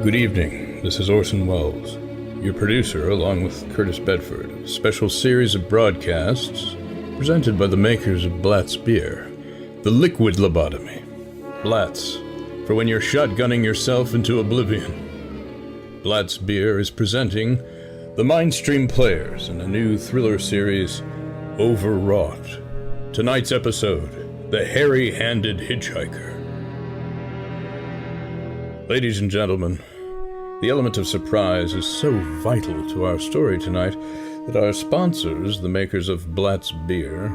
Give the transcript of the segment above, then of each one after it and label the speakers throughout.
Speaker 1: Good evening, this is Orson Welles, your producer along with Curtis Bedford, a special series of broadcasts presented by the makers of Blatt's Beer, the liquid lobotomy. Blatt's, for when you're shotgunning yourself into oblivion. Blatt's Beer is presenting the Mindstream Players in a new thriller series, Overwrought. Tonight's episode, The Hairy-Handed Hitchhiker. Ladies and gentlemen, the element of surprise is so vital to our story tonight that our sponsors, the makers of Blatt's Beer,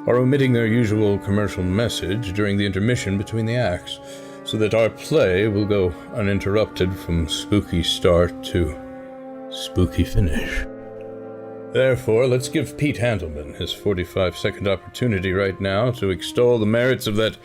Speaker 1: are omitting their usual commercial message during the intermission between the acts, so that our play will go uninterrupted from spooky start to spooky finish. Therefore, let's give Pete Handelman his 45-second opportunity right now to extol the merits of that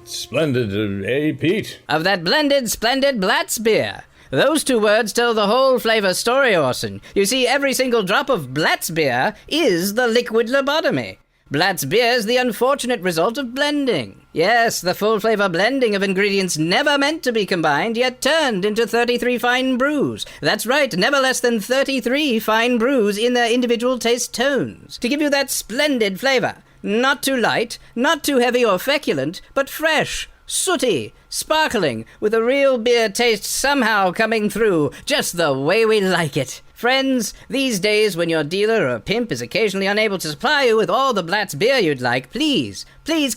Speaker 1: splendid, Pete?
Speaker 2: Of that blended, splendid Blatt's Beer. Those two words tell the whole flavor story, Orson. You see, every single drop of Blatt's Beer is the liquid lobotomy. Blatt's Beer is the unfortunate result of blending. Yes, the full flavor blending of ingredients never meant to be combined, yet turned into 33 fine brews. That's right, never less than 33 fine brews in their individual taste tones, to give you that splendid flavor. Not too light, not too heavy or feculent, but fresh, sooty, sparkling, with a real beer taste somehow coming through, just the way we like it. Friends, these days when your dealer or pimp is occasionally unable to supply you with all the Blatt's Beer you'd like, please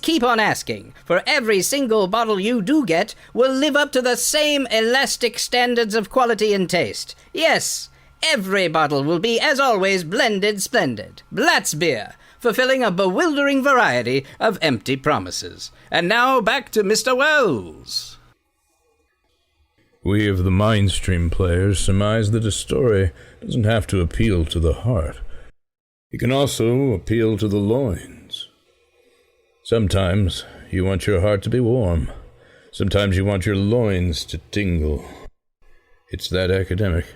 Speaker 2: keep on asking, for every single bottle you do get will live up to the same elastic standards of quality and taste. Yes, every bottle will be, as always, blended splendid. Blatt's Beer, fulfilling a bewildering variety of empty promises. And now back to Mr. Wells.
Speaker 1: We of the Mindstream Players surmise that a story doesn't have to appeal to the heart. It can also appeal to the loins. Sometimes you want your heart to be warm. Sometimes you want your loins to tingle. It's that academic.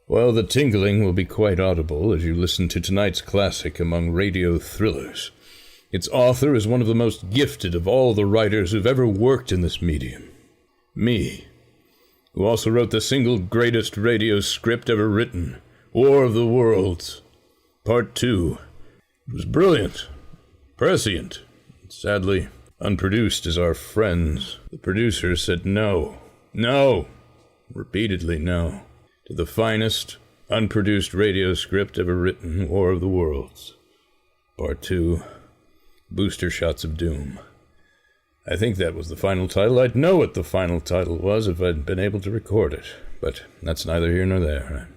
Speaker 1: Well, the tingling will be quite audible as you listen to tonight's classic among radio thrillers. Its author is one of the most gifted of all the writers who've ever worked in this medium. Me, who also wrote the single greatest radio script ever written, War of the Worlds, Part 2. It was brilliant, prescient, and sadly unproduced as our friends. The producers said no, repeatedly no, to the finest, unproduced radio script ever written, War of the Worlds, Part 2, Booster Shots of Doom. I think that was the final title. I'd know what the final title was if I'd been able to record it, but that's neither here nor there.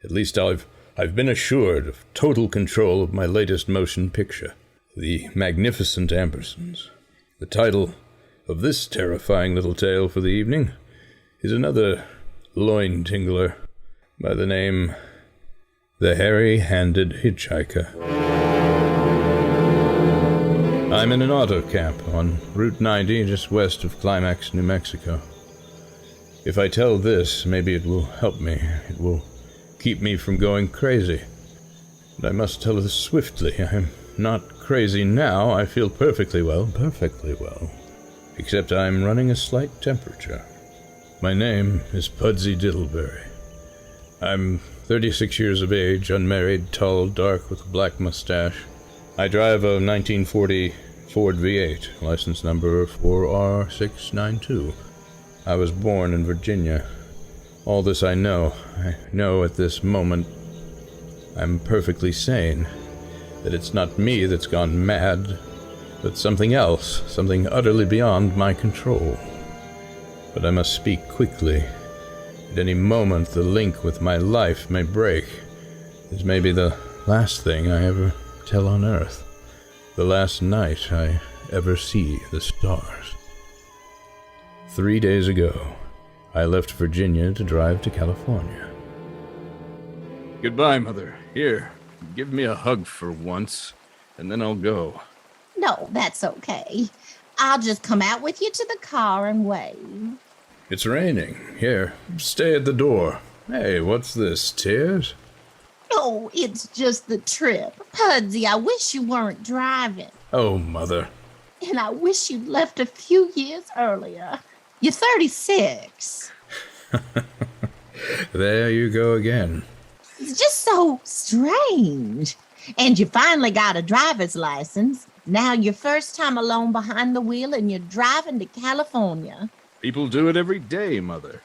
Speaker 1: At least I've been assured of total control of my latest motion picture, The Magnificent Ambersons. The title of this terrifying little tale for the evening is another loin tingler by the name The Hairy-Handed Hitchhiker. I'm in an auto camp on Route 90 just west of Climax, New Mexico. If I tell this, maybe it will help me. It will keep me from going crazy. But I must tell this swiftly. I'm not crazy now. I feel perfectly well. Except I'm running a slight temperature. My name is Pudsey Diddleberry. I'm 36 years of age, unmarried, tall, dark, with a black mustache. I drive a 1940 Ford V8, license number 4R692. I was born in Virginia. All this I know. I know at this moment I'm perfectly sane, that it's not me that's gone mad, but something else, something utterly beyond my control. But I must speak quickly. At any moment, the link with my life may break. This may be the last thing I ever tell on Earth. The last night I ever see the stars. 3 days ago, I left Virginia to drive to California. Goodbye, Mother. Here, give me a hug for once, and then I'll go.
Speaker 3: No, that's okay. I'll just come out with you to the car and wave.
Speaker 1: It's raining. Here, stay at the door. Hey, what's this, tears?
Speaker 3: Oh, it's just the trip. Pudsey, I wish you weren't driving.
Speaker 1: Oh, Mother.
Speaker 3: And I wish you'd left a few years earlier. You're 36.
Speaker 1: There you go again.
Speaker 3: It's just so strange. And you finally got a driver's license. Now your first time alone behind the wheel and you're driving to California.
Speaker 1: People do it every day, Mother.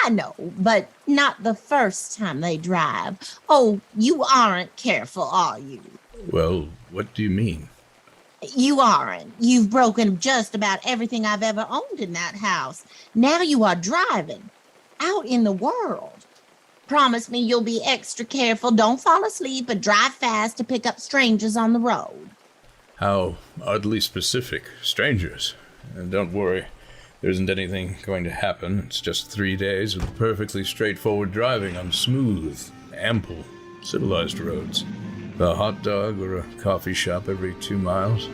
Speaker 3: I know, but not the first time they drive. Oh, you aren't careful, are you?
Speaker 1: Well, what do you mean?
Speaker 3: You aren't. You've broken just about everything I've ever owned in that house. Now you are driving out in the world. Promise me you'll be extra careful. Don't fall asleep and drive fast to pick up strangers on the road.
Speaker 1: How oddly specific. Strangers. And don't worry, there isn't anything going to happen. It's just 3 days of perfectly straightforward driving on smooth, ample, civilized roads. A hot dog or a coffee shop every 2 miles.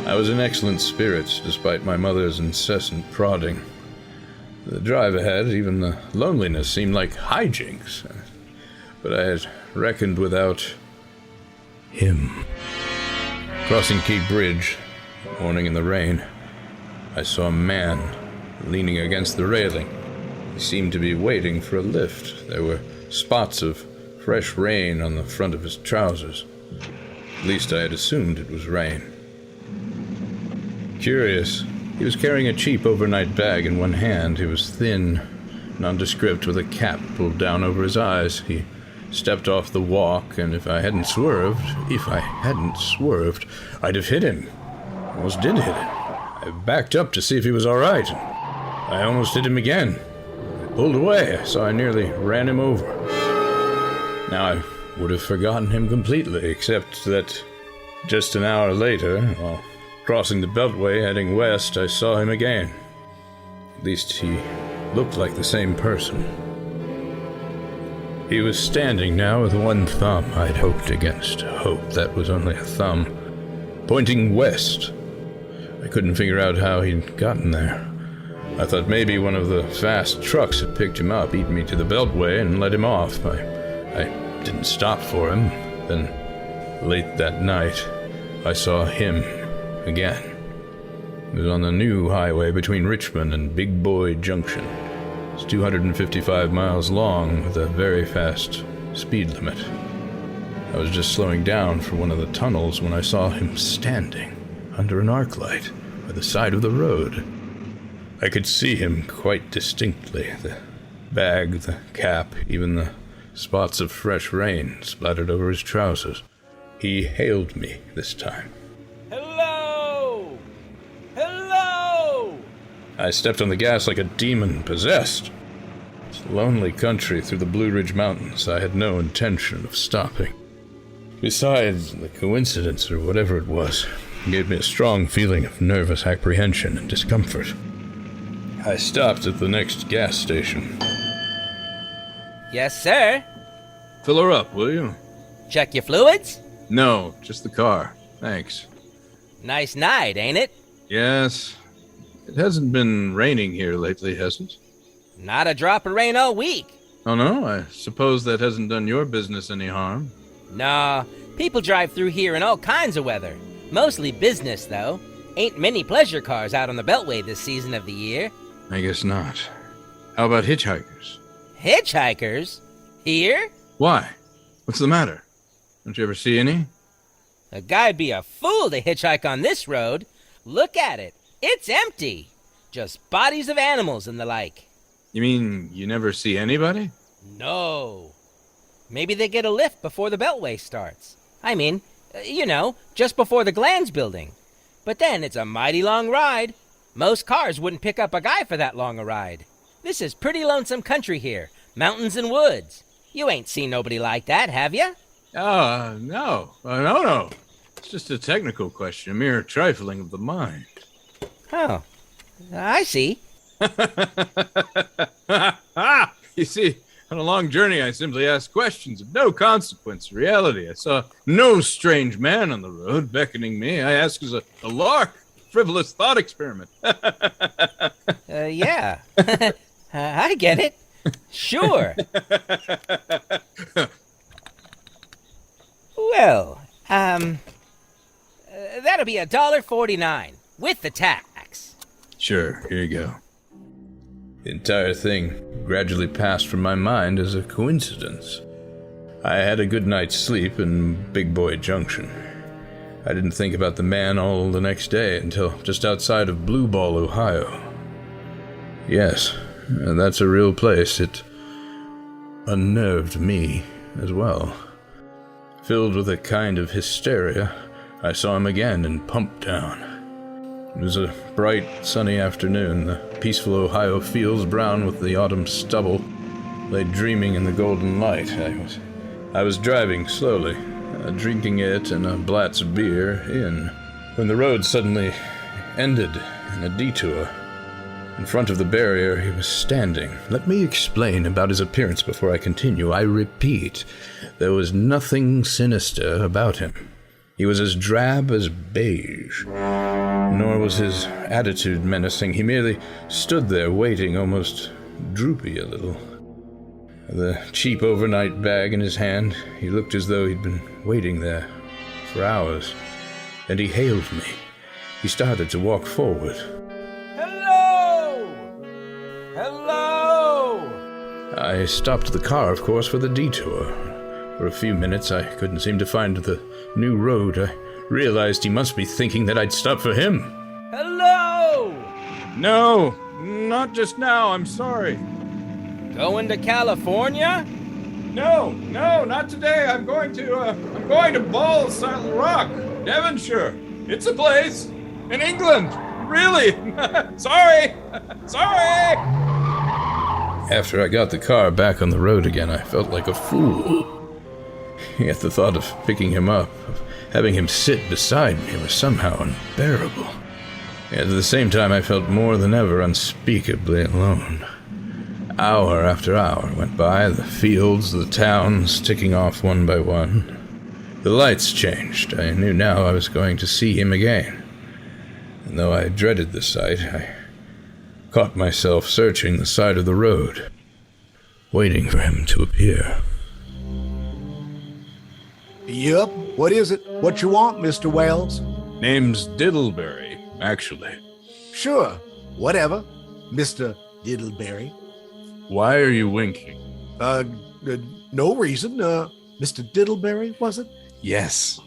Speaker 1: I was in excellent spirits despite my mother's incessant prodding. The drive ahead, even the loneliness, seemed like hijinks. But I had reckoned without him. Crossing Key Bridge, morning in the rain, I saw a man leaning against the railing. He seemed to be waiting for a lift. There were spots of fresh rain on the front of his trousers. At least I had assumed it was rain. Curious, he was carrying a cheap overnight bag in one hand. He was thin, nondescript, with a cap pulled down over his eyes. He stepped off the walk, and if I hadn't swerved, I'd have hit him. Almost did hit him. I backed up to see if he was all right. I almost hit him again. I pulled away, so I nearly ran him over. Now, I would have forgotten him completely, except that just an hour later, while crossing the Beltway heading west, I saw him again. At least he looked like the same person. He was standing now with one thumb. I'd hoped against hope that was only a thumb, pointing west. I couldn't figure out how he'd gotten there. I thought maybe one of the fast trucks had picked him up, eaten me to the Beltway, and let him off. I didn't stop for him. Then, late that night, I saw him again. It was on the new highway between Richmond and Big Boy Junction. It's 255 miles long with a very fast speed limit. I was just slowing down for one of the tunnels when I saw him standing under an arc light by the side of the road. I could see him quite distinctly. The bag, the cap, even the spots of fresh rain splattered over his trousers. He hailed me this time.
Speaker 4: Hello! Hello!
Speaker 1: I stepped on the gas like a demon possessed. It's a lonely country through the Blue Ridge Mountains. I had no intention of stopping. Besides, the coincidence, or whatever it was, gave me a strong feeling of nervous apprehension and discomfort. I stopped at the next gas station.
Speaker 4: Yes, sir.
Speaker 1: Fill her up, will you?
Speaker 4: Check your fluids?
Speaker 1: No, just the car. Thanks.
Speaker 4: Nice night, ain't it?
Speaker 1: Yes. It hasn't been raining here lately, has it?
Speaker 4: Not a drop of rain all week.
Speaker 1: Oh no? I suppose that hasn't done your business any harm.
Speaker 4: Nah, people drive through here in all kinds of weather. Mostly business, though. Ain't many pleasure cars out on the Beltway this season of the year.
Speaker 1: I guess not. How about hitchhikers?
Speaker 4: Hitchhikers? Here?
Speaker 1: Why? What's the matter? Don't you ever see any?
Speaker 4: A guy'd be a fool to hitchhike on this road. Look at it. It's empty. Just bodies of animals and the like.
Speaker 1: You mean you never see anybody?
Speaker 4: No. Maybe they get a lift before the Beltway starts. I mean, just before the Glands building. But then it's a mighty long ride. Most cars wouldn't pick up a guy for that long a ride. This is pretty lonesome country here. Mountains and woods. You ain't seen nobody like that, have ya?
Speaker 1: No. No. It's just a technical question, a mere trifling of the mind.
Speaker 4: Oh, I see.
Speaker 1: You see, on a long journey, I simply ask questions of no consequence. Reality, I saw no strange man on the road beckoning me. I ask as a lark, frivolous thought experiment.
Speaker 4: Yeah. I get it. Sure. Well, that'll be $1.49 with the tax.
Speaker 1: Sure, here you go. The entire thing gradually passed from my mind as a coincidence. I had a good night's sleep in Big Boy Junction. I didn't think about the man all the next day until just outside of Blue Ball, Ohio. Yes, that's a real place. It unnerved me as well. Filled with a kind of hysteria, I saw him again in Pumptown. It was a bright, sunny afternoon. The peaceful Ohio fields, brown with the autumn stubble, lay dreaming in the golden light. I was driving slowly, drinking it and a Blatz beer in, when the road suddenly ended in a detour. In front of the barrier he was standing. Let me explain about his appearance before I continue. I repeat, there was nothing sinister about him. He was as drab as beige. Nor was his attitude menacing. He merely stood there waiting, almost droopy a little. The cheap overnight bag in his hand, he looked as though he'd been waiting there for hours. And he hailed me. He started to walk forward.
Speaker 4: Hello! Hello!
Speaker 1: I stopped the car, of course, for the detour. For a few minutes, I couldn't seem to find the new road. I realized he must be thinking that I'd stop for him.
Speaker 4: Hello!
Speaker 1: No, not just now, I'm sorry.
Speaker 4: Going to California?
Speaker 1: No, not today. I'm going to Balsall Rock, Devonshire. It's a place in England. Really. Sorry. After I got the car back on the road again, I felt like a fool. Yet the thought of picking him up, of having him sit beside me, was somehow unbearable. Yet at the same time, I felt more than ever unspeakably alone. Hour after hour went by, the fields, the towns, ticking off one by one. The lights changed. I knew now I was going to see him again. And though I dreaded the sight, I caught myself searching the side of the road, waiting for him to appear.
Speaker 5: Yup, what is it? What you want, Mr. Welles?
Speaker 1: Name's Diddleberry, actually.
Speaker 5: Sure, whatever, Mr. Diddleberry.
Speaker 1: Why are you winking?
Speaker 5: No reason. Mr. Diddleberry, was it?
Speaker 1: Yes.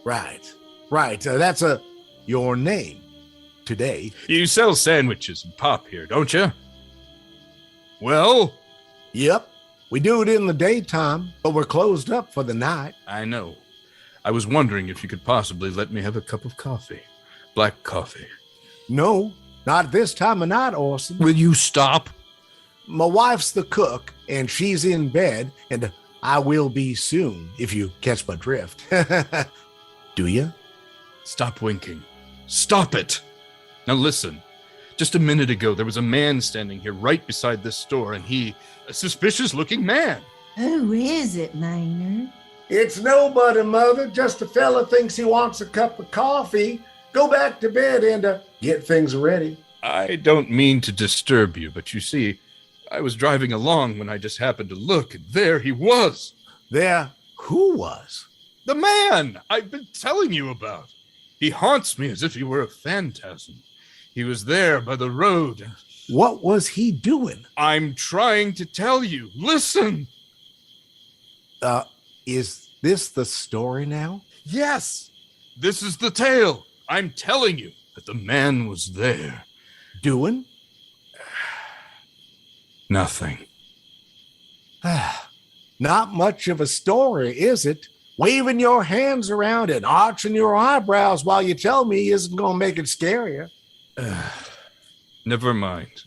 Speaker 5: Right. That's your name today.
Speaker 1: You sell sandwiches and pop here, don't you? Well?
Speaker 5: Yep, we do it in the daytime, but we're closed up for the night.
Speaker 1: I know. I was wondering if you could possibly let me have a cup of coffee. Black coffee.
Speaker 5: No, not this time of night, Orson.
Speaker 1: Will you stop?
Speaker 5: My wife's the cook, and she's in bed, and I will be soon, if you catch my drift. Do you?
Speaker 1: Stop winking. Stop it! Now listen. Just a minute ago, there was a man standing here right beside this store, and a suspicious-looking man.
Speaker 3: Who is it, Maynard?
Speaker 5: It's nobody, Mother. Just a fella thinks he wants a cup of coffee. Go back to bed and get things ready.
Speaker 1: I don't mean to disturb you, but you see, I was driving along when I just happened to look, and there he was.
Speaker 5: There, who was?
Speaker 1: The man I've been telling you about. He haunts me as if he were a phantasm. He was there by the road.
Speaker 5: What was he doing?
Speaker 1: I'm trying to tell you. Listen.
Speaker 5: Is this the story now?
Speaker 1: Yes, this is the tale. I'm telling you that the man was there.
Speaker 5: Doing?
Speaker 1: Nothing.
Speaker 5: Not much of a story, is it? Waving your hands around and arching your eyebrows while you tell me isn't going to make it scarier.
Speaker 1: Never mind.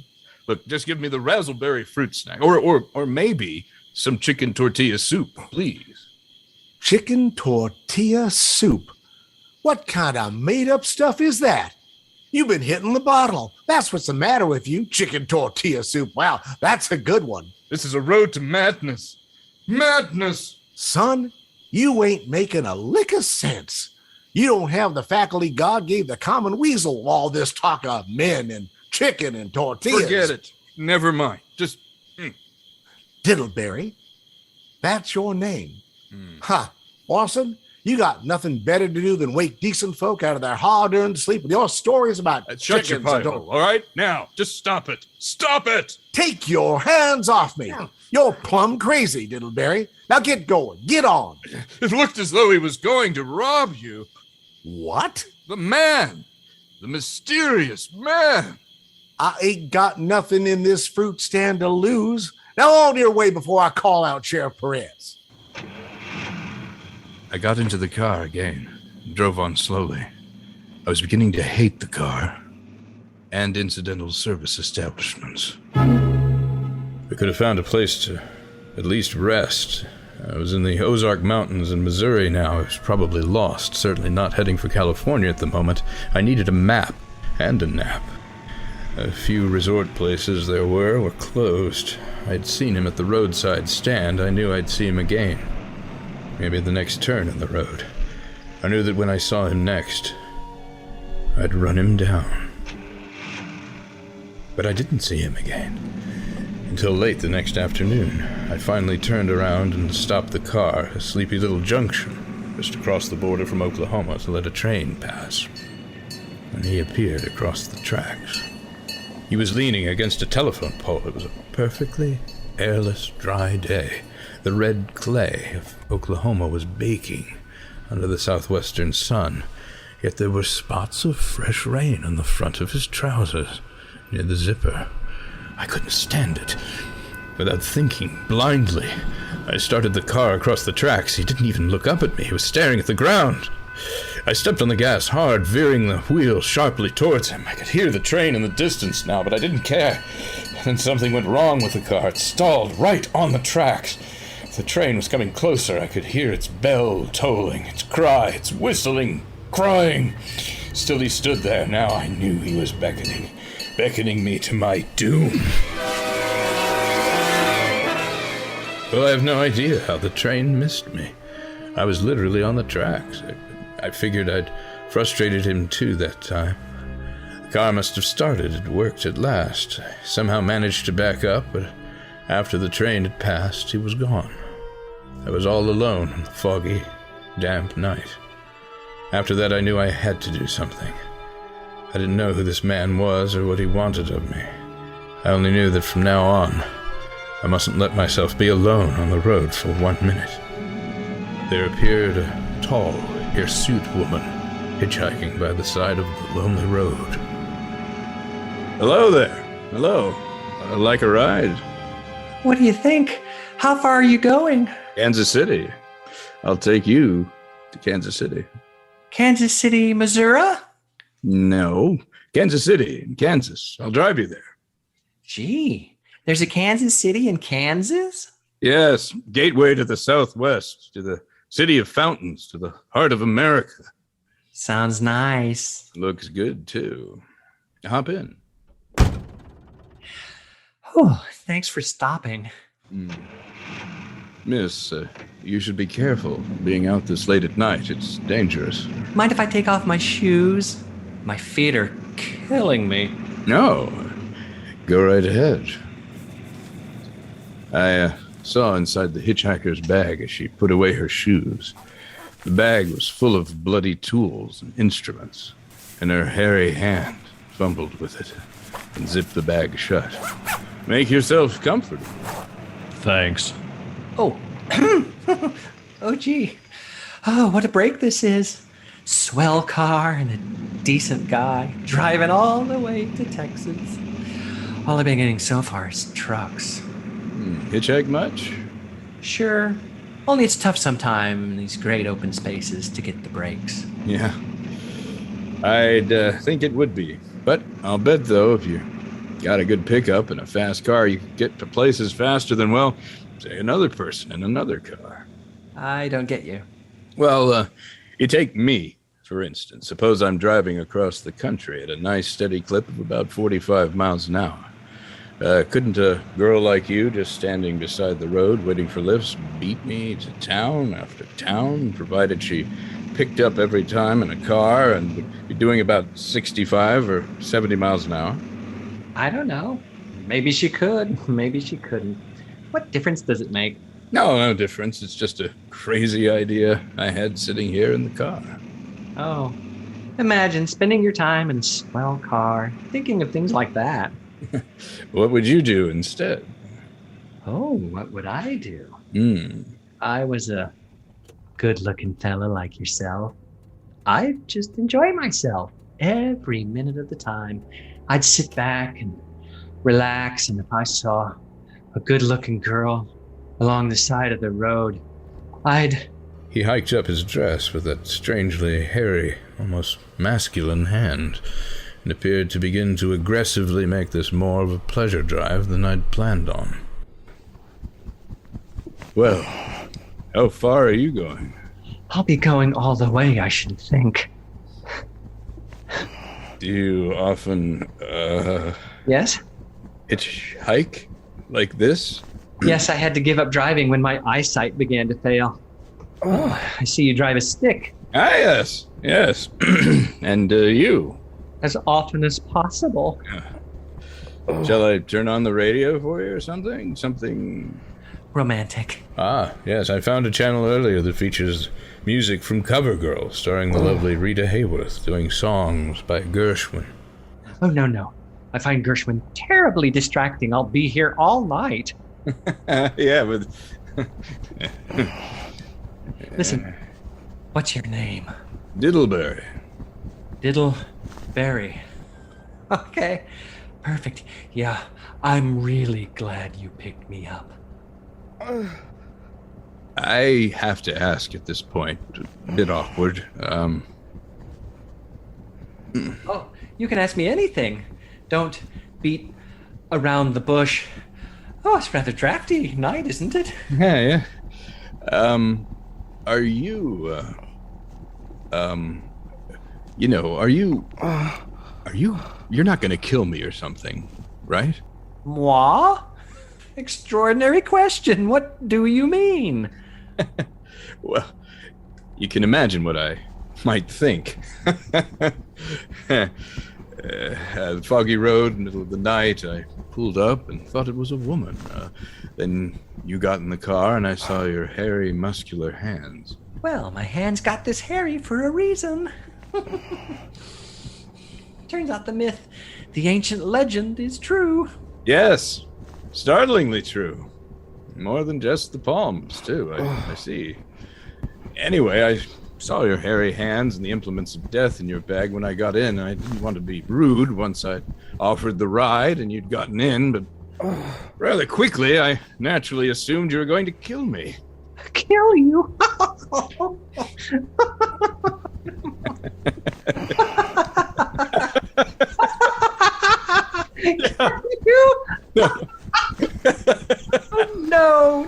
Speaker 1: Look, just give me the razzleberry fruit snack. Or maybe some chicken tortilla soup, please.
Speaker 5: Chicken tortilla soup? What kind of made-up stuff is that? You've been hitting the bottle. That's what's the matter with you. Chicken tortilla soup. Wow, that's a good one.
Speaker 1: This is a road to madness. Madness!
Speaker 5: Son, you ain't making a lick of sense. You don't have the faculty God gave the common weasel, all this talk of men and chicken and tortillas.
Speaker 1: Forget it. Never mind. Just...
Speaker 5: Diddleberry. That's your name. Orson, You got nothing better to do than wake decent folk out of their hard-earned sleep with your stories about
Speaker 1: Shut your
Speaker 5: chickens
Speaker 1: pie
Speaker 5: and
Speaker 1: hole, all right? Now, just stop it. Stop it!
Speaker 5: Take your hands off me. You're plumb crazy, Diddleberry. Now get going. Get on.
Speaker 1: It looked as though he was going to rob you.
Speaker 5: What?
Speaker 1: The man. The mysterious man.
Speaker 5: I ain't got nothing in this fruit stand to lose. Now on your way before I call out Sheriff Perez.
Speaker 1: I got into the car again and drove on slowly. I was beginning to hate the car and incidental service establishments. We could have found a place to at least rest. I was in the Ozark Mountains in Missouri now. I was probably lost, certainly not heading for California at the moment. I needed a map and a nap. A few resort places there were closed. I'd seen him at the roadside stand. I knew I'd see him again. Maybe at the next turn in the road. I knew that when I saw him next, I'd run him down. But I didn't see him again. Until late the next afternoon, I finally turned around and stopped the car at a sleepy little junction just across the border from Oklahoma to let a train pass. And he appeared across the tracks. He was leaning against a telephone pole. It was a perfectly airless, dry day. The red clay of Oklahoma was baking under the southwestern sun, yet there were spots of fresh rain on the front of his trousers, near the zipper. I couldn't stand it. Without thinking, blindly, I started the car across the tracks. He didn't even look up at me. He was staring at the ground. I stepped on the gas hard, veering the wheel sharply towards him. I could hear the train in the distance now, but I didn't care. Then something went wrong with the car. It stalled right on the tracks. The train was coming closer. I could hear its bell tolling, its cry, its whistling, crying. Still he stood there. Now I knew he was beckoning me to my doom. Well, I have no idea how the train missed me. I was literally on the tracks. I figured I'd frustrated him too that time. The car must have started. It worked at last. I somehow managed to back up, but after the train had passed, he was gone. I was all alone on the foggy, damp night. After that, I knew I had to do something. I didn't know who this man was or what he wanted of me. I only knew that from now on, I mustn't let myself be alone on the road for 1 minute. There appeared a tall, hirsute woman hitchhiking by the side of the lonely road. Hello there. Hello. Like a ride?
Speaker 6: What do you think? How far are you going?
Speaker 1: Kansas City. I'll take you to Kansas City.
Speaker 6: Kansas City, Missouri?
Speaker 1: No, Kansas City in Kansas. I'll drive you there.
Speaker 6: Gee, there's a Kansas City in Kansas?
Speaker 1: Yes, gateway to the Southwest, to the city of fountains, to the heart of America.
Speaker 6: Sounds nice.
Speaker 1: Looks good, too. Hop in.
Speaker 6: Oh, thanks for stopping.
Speaker 1: Miss, you should be careful being out this late at night. It's dangerous.
Speaker 6: Mind if I take off my shoes? My feet are killing me.
Speaker 1: No, go right ahead. I saw inside the hitchhiker's bag as she put away her shoes. The bag was full of bloody tools and instruments, and her hairy hand fumbled with it and zipped the bag shut. Make yourself comfortable.
Speaker 6: Thanks. Oh. Oh, gee. Oh, what a break this is. Swell car and a decent guy driving all the way to Texas. All I've been getting so far is trucks.
Speaker 1: Hitchhike much?
Speaker 6: Sure. Only it's tough sometime in these great open spaces to get the breaks.
Speaker 1: Yeah. I'd think it would be. But I'll bet, though, if you got a good pickup and a fast car, you can get to places faster than, well, say another person in another car.
Speaker 6: I don't get you.
Speaker 1: Well, you take me, for instance. Suppose I'm driving across the country at a nice steady clip of about 45 miles an hour. Couldn't a girl like you, just standing beside the road waiting for lifts, beat me to town after town, provided she picked up every time in a car and would be doing about 65 or 70 miles an hour?
Speaker 6: I don't know. Maybe she could. Maybe she couldn't. What difference does it make?
Speaker 1: No difference. It's just a crazy idea I had sitting here in the car.
Speaker 6: Oh, imagine spending your time in a swell car, thinking of things like that.
Speaker 1: What would you do instead?
Speaker 6: Oh, what would I do?
Speaker 1: Hmm.
Speaker 6: I was a good-looking fella like yourself. I'd just enjoy myself every minute of the time. I'd sit back and relax, and if I saw a good-looking girl along the side of the road,
Speaker 1: He hiked up his dress with that strangely hairy, almost masculine hand, and appeared to begin to aggressively make this more of a pleasure drive than I'd planned on. Well, how far are you going?
Speaker 6: I'll be going all the way, I should think.
Speaker 1: Do you often,
Speaker 6: Yes?
Speaker 1: hitchhike like this?
Speaker 6: Yes, I had to give up driving when my eyesight began to fail. Oh, I see you drive a stick.
Speaker 1: Ah, yes. And you?
Speaker 6: As often as possible.
Speaker 1: Shall I turn on the radio for you or something? Something...
Speaker 6: Romantic.
Speaker 1: Ah, yes, I found a channel earlier that features music from CoverGirl, starring the lovely Rita Hayworth, doing songs by Gershwin.
Speaker 6: Oh, no. I find Gershwin terribly distracting. I'll be here all night.
Speaker 1: Yeah, but...
Speaker 6: Listen, what's your name?
Speaker 1: Diddleberry.
Speaker 6: Diddleberry. Okay, perfect. Yeah, I'm really glad you picked me up.
Speaker 1: I have to ask at this point, a bit awkward,
Speaker 6: Oh, you can ask me anything. Don't beat around the bush. Oh, it's rather drafty night, isn't it?
Speaker 1: Yeah. Are you, you're not gonna kill me or something, right?
Speaker 6: Moi? Extraordinary question. What do you mean?
Speaker 1: Well, you can imagine what I might think. Foggy road, middle of the night, I pulled up and thought it was a woman. Then you got in the car and I saw your hairy, muscular hands.
Speaker 6: Well, my hands got this hairy for a reason. Turns out the myth, the ancient legend, is true.
Speaker 1: Yes, startlingly true. More than just the palms, too, I see. Anyway, I saw your hairy hands and the implements of death in your bag when I got in. I didn't want to be rude once I offered the ride and you'd gotten in, but rather quickly I naturally assumed you were going to kill me.
Speaker 6: Kill you? No.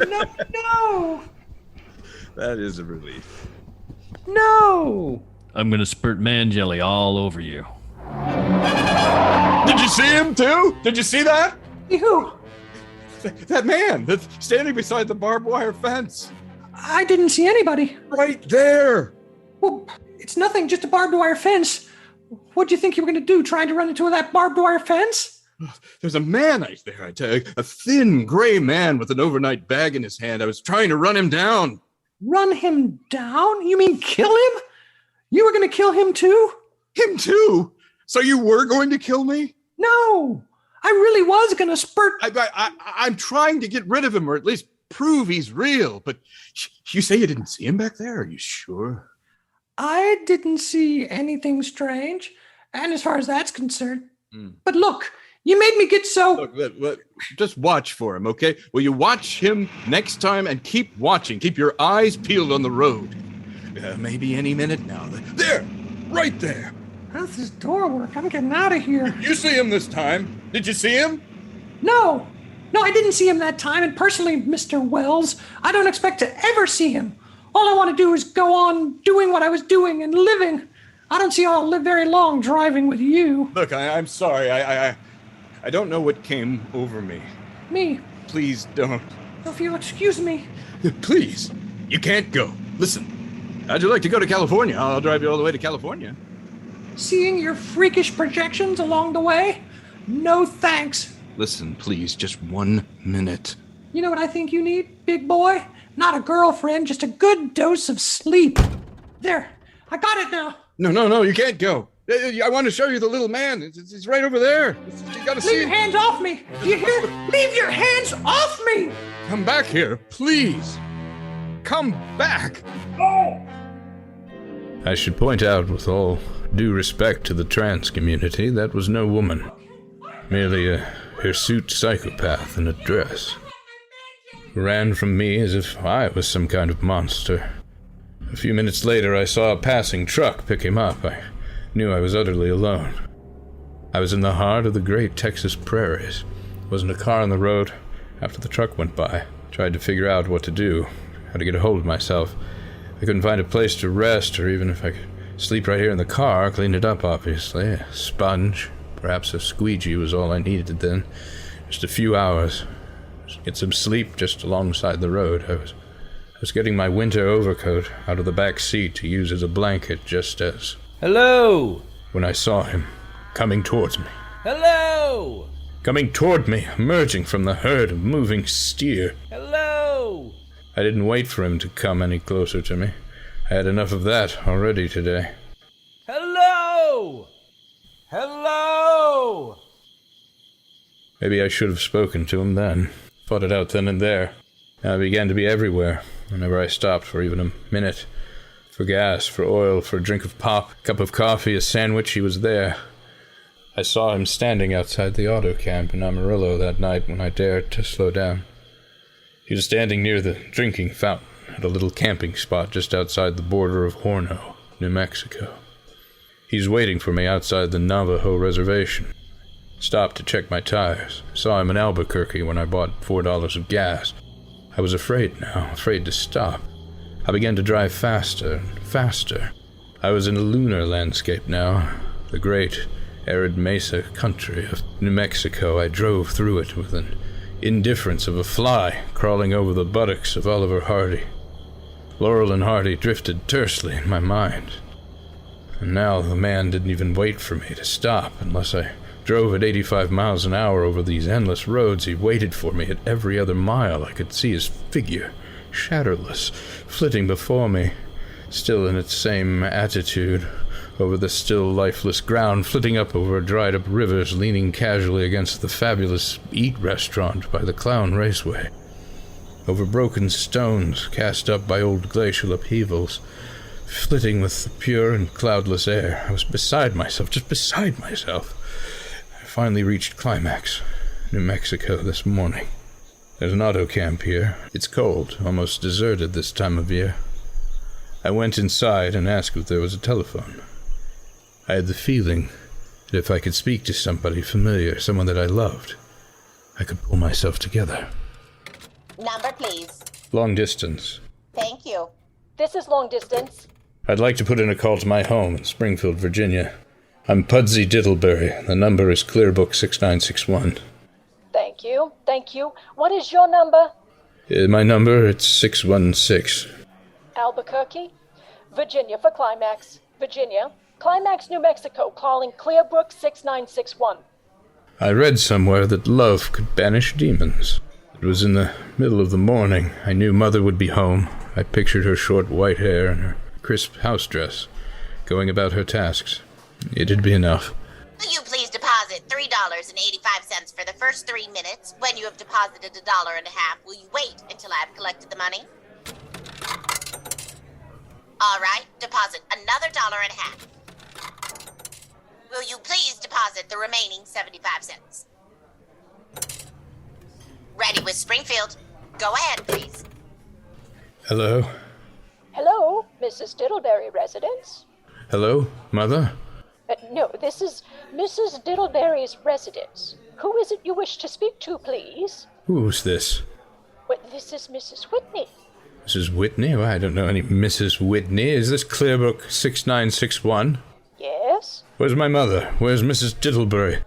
Speaker 1: That is a relief.
Speaker 6: No.
Speaker 7: I'm gonna spurt man jelly all over you.
Speaker 1: Did you see him, too? Did you see that?
Speaker 6: You?
Speaker 1: That man that's standing beside the barbed wire fence.
Speaker 6: I didn't see anybody.
Speaker 1: Right there.
Speaker 6: Well, it's nothing, just a barbed wire fence. What do you think you were going to do, trying to run into that barbed wire fence?
Speaker 1: There's a man out there, I tell you. A thin, gray man with an overnight bag in his hand. I was trying to run him down.
Speaker 6: Run him down? You mean kill him? You were going to kill him too?
Speaker 1: Him too? So you were going to kill me?
Speaker 6: No, I really was going to spurt.
Speaker 1: I'm trying to get rid of him, or at least prove he's real. But you say you didn't see him back there? Are you sure?
Speaker 6: I didn't see anything strange, and as far as that's concerned. But look, you made me get so...
Speaker 1: Look, just watch for him, okay? Will you watch him next time and keep watching? Keep your eyes peeled on the road. Maybe any minute now. There! Right there!
Speaker 6: How's this door work? I'm getting out of here.
Speaker 1: You see him this time. Did you see him?
Speaker 6: No, I didn't see him that time, and personally, Mr. Wells, I don't expect to ever see him. All I want to do is go on doing what I was doing and living. I don't see how I'll live very long driving with you.
Speaker 1: Look, I'm sorry. I don't know what came over me.
Speaker 6: Me?
Speaker 1: Please don't.
Speaker 6: If you'll excuse me.
Speaker 1: Please. You can't go. Listen, how'd you like to go to California? I'll drive you all the way to California.
Speaker 6: Seeing your freakish projections along the way? No thanks.
Speaker 1: Listen, please, just 1 minute.
Speaker 6: You know what I think you need, big boy? Not a girlfriend, just a good dose of sleep. There, I got it now.
Speaker 1: No, you can't go. I want to show you the little man. It's right over there. You gotta see
Speaker 6: Leave your hands off me. Do you hear? Leave your hands off me.
Speaker 1: Come back here, please. Come back.
Speaker 6: Oh.
Speaker 1: I should point out, with all due respect to the trans community, that was no woman. Merely a hirsute psychopath in a dress. Who ran from me as if I was some kind of monster. A few minutes later, I saw a passing truck pick him up. I knew I was utterly alone. I was in the heart of the great Texas prairies. There wasn't a car on the road. After the truck went by, I tried to figure out what to do, how to get a hold of myself. I couldn't find a place to rest, or even if I could sleep right here in the car, clean it up, obviously. A sponge, perhaps a squeegee was all I needed then. Just a few hours. Just get some sleep just alongside the road. I was getting my winter overcoat out of the back seat to use as a blanket just as...
Speaker 4: Hello!
Speaker 1: When I saw him coming towards me.
Speaker 4: Hello!
Speaker 1: Coming toward me, emerging from the herd of moving steer.
Speaker 4: Hello!
Speaker 1: I didn't wait for him to come any closer to me. I had enough of that already today.
Speaker 4: Hello! Hello!
Speaker 1: Maybe I should have spoken to him then. Fought it out then and there. Now I began to be everywhere, whenever I stopped for even a minute. For gas, for oil, for a drink of pop, a cup of coffee, a sandwich, he was there. I saw him standing outside the auto camp in Amarillo that night when I dared to slow down. He was standing near the drinking fountain at a little camping spot just outside the border of Horno, New Mexico. He's waiting for me outside the Navajo reservation. Stopped to check my tires. Saw him in Albuquerque when I bought $4 of gas. I was afraid now, afraid to stop. I began to drive faster and faster. I was in a lunar landscape now, the great arid mesa country of New Mexico. I drove through it with an indifference of a fly crawling over the buttocks of Oliver Hardy. Laurel and Hardy drifted tersely in my mind. And now the man didn't even wait for me to stop unless I drove at 85 miles an hour over these endless roads. He waited for me at every other mile. I could see his figure, shadowless, flitting before me, still in its same attitude, over the still lifeless ground, flitting up over dried-up rivers, leaning casually against the fabulous eat restaurant by the Clown Raceway, over broken stones cast up by old glacial upheavals, flitting with the pure and cloudless air. I was beside myself, just beside myself. I finally reached Climax, New Mexico, this morning. There's an auto camp here. It's cold, almost deserted this time of year. I went inside and asked if there was a telephone. I had the feeling that if I could speak to somebody familiar, someone that I loved, I could pull myself together.
Speaker 3: Number, please.
Speaker 1: Long distance.
Speaker 3: Thank you.
Speaker 8: This is long distance.
Speaker 1: I'd like to put in a call to my home in Springfield, Virginia. I'm Pudsey Diddleberry. The number is Clearbook 6961.
Speaker 8: Thank you. What is your number?
Speaker 1: My number, it's 616.
Speaker 8: Albuquerque? Virginia for Climax. Virginia. Climax, New Mexico, calling Clearbrook 6961.
Speaker 1: I read somewhere that love could banish demons. It was in the middle of the morning. I knew Mother would be home. I pictured her short white hair and her crisp house dress, going about her tasks. It'd be enough.
Speaker 3: Will you please deposit $3.85 for the first 3 minutes? When you have deposited $1.50, will you wait until I have collected the money? All right, deposit another $1.50. Will you please deposit the remaining 75 cents? Ready with Springfield. Go ahead, please.
Speaker 1: Hello?
Speaker 8: Hello, Mrs. Diddleberry residence?
Speaker 1: Hello, Mother?
Speaker 8: No, this is Mrs. Diddleberry's residence. Who is it you wish to speak to, please?
Speaker 1: Who's this?
Speaker 8: Well, this is Mrs. Whitney.
Speaker 1: Mrs. Whitney? Well, I don't know any Mrs. Whitney. Is this Clearbook 6961?
Speaker 8: Yes?
Speaker 1: Where's my mother? Where's Mrs. Diddleberry?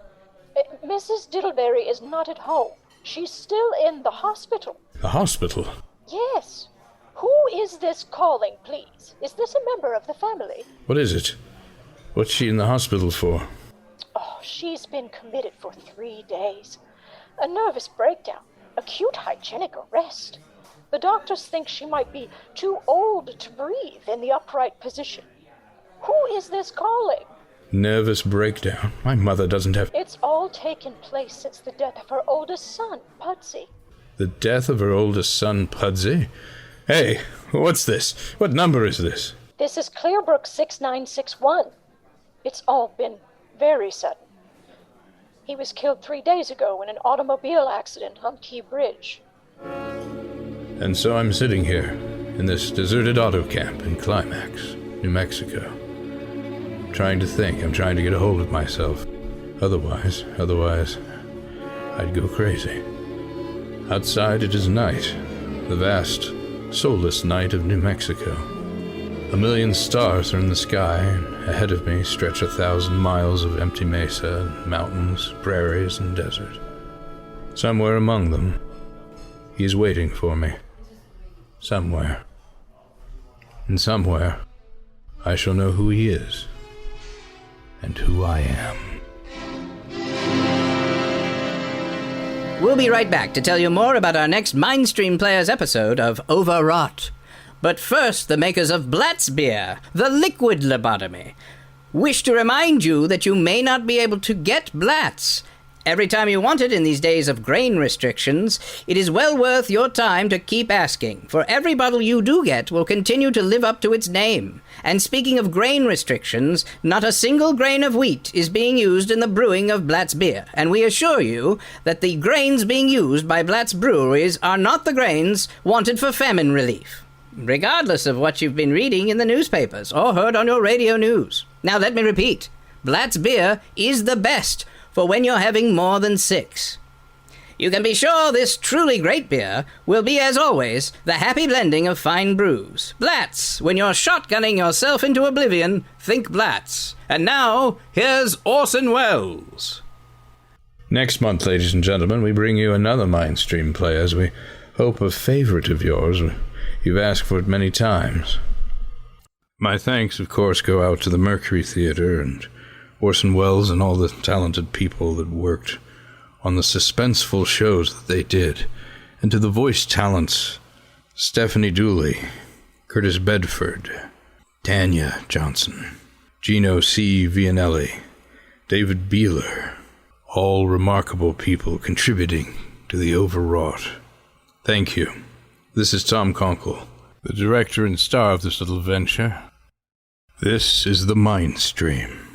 Speaker 8: Mrs. Diddleberry is not at home. She's still in the hospital.
Speaker 1: The hospital?
Speaker 8: Yes. Who is this calling, please? Is this a member of the family?
Speaker 1: What is it? What's she in the hospital for?
Speaker 8: Oh, she's been committed for 3 days. A nervous breakdown. acute hygienic arrest. The doctors think she might be too old to breathe in the upright position. Who is this calling?
Speaker 1: Nervous breakdown. My mother doesn't have...
Speaker 8: It's all taken place since the death of her oldest son, Pudsey.
Speaker 1: The death of her oldest son, Pudsey? Hey, what's this? What number is this?
Speaker 8: This is Clearbrook 6961. It's all been very sudden. He was killed 3 days ago in an automobile accident on Key Bridge.
Speaker 1: And so I'm sitting here, in this deserted auto camp in Climax, New Mexico. I'm trying to think, I'm trying to get a hold of myself. Otherwise, I'd go crazy. Outside it is night, the vast, soulless night of New Mexico. 1,000,000 stars are in the sky, and ahead of me stretch 1,000 miles of empty mesa, mountains, prairies, and desert. Somewhere among them, he's waiting for me. Somewhere. And somewhere, I shall know who he is, and who I am.
Speaker 2: We'll be right back to tell you more about our next Mindstream Players episode of Overwrought. But first, the makers of Blatz Beer, the liquid lobotomy, wish to remind you that you may not be able to get Blatz every time you want it in these days of grain restrictions. It is well worth your time to keep asking, for every bottle you do get will continue to live up to its name. And speaking of grain restrictions, not a single grain of wheat is being used in the brewing of Blatz Beer, and we assure you that the grains being used by Blatz breweries are not the grains wanted for famine relief, regardless of what you've been reading in the newspapers or heard on your radio news. Now let me repeat, Blatz Beer is the best for when you're having more than 6. You can be sure this truly great beer will be, as always, the happy blending of fine brews. Blatz, when you're shotgunning yourself into oblivion, think Blatz. And now, here's Orson Welles.
Speaker 1: Next month, ladies and gentlemen, we bring you another Mindstream Players. We hope a favorite of yours. You've asked for it many times. My thanks, of course, go out to the Mercury Theater and Orson Welles and all the talented people that worked on the suspenseful shows that they did, and to the voice talents, Stephanie Dooley, Curtis Bedford, Tanya Johnson, Gino C. Vianelli, David Beeler, all remarkable people contributing to the Overwrought. Thank you. This is Tom Conkle, the director and star of this little venture. This is the Mindstream.